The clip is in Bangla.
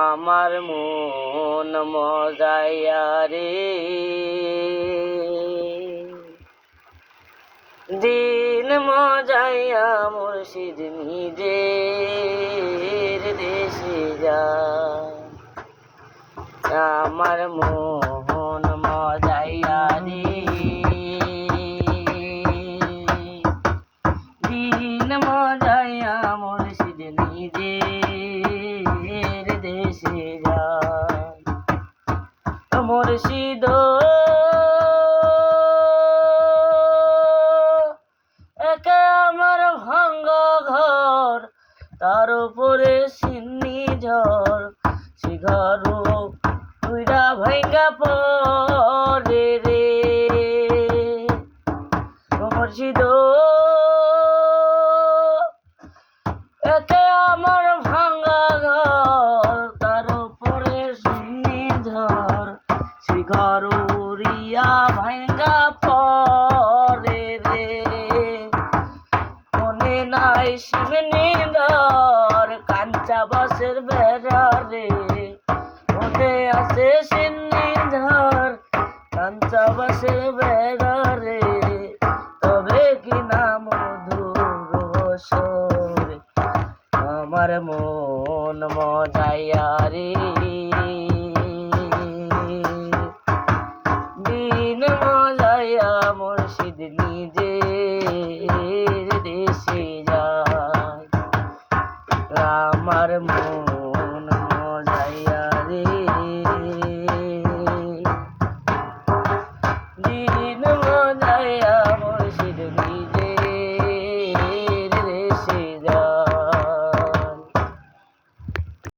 আমার মন মজাইয়া রে, দিন মজাইয়া মুর্শিদ নিজের দেশে যায়। আমার মন মজাইয়া রে, দিন মজাইয়া মুর্শিদ নিজের দেশে যায়। মুর্শিদ একে আমার ভাঙ্গা ঘর, তার উপরে সিন্নি ঝড়, সে ঘরও তুইরা ভাঙ্গা পড়ে রে। মুর্শিদ একে আমার ভাঙ্গা ঘর, তার উপরে সিন্নি ঝড়, সে ঘর উড়িয়া ভাঙ্গা পড়ে রে। মনে নাই শিবনি ধর কাঞ্চা বাসের বেড়া রে, মনে আছে সিন্নি ধর কাঞ্চা বাসের বেড়া রে। তবে কি না মধুর সরে আমার মন মজাইয়া রে।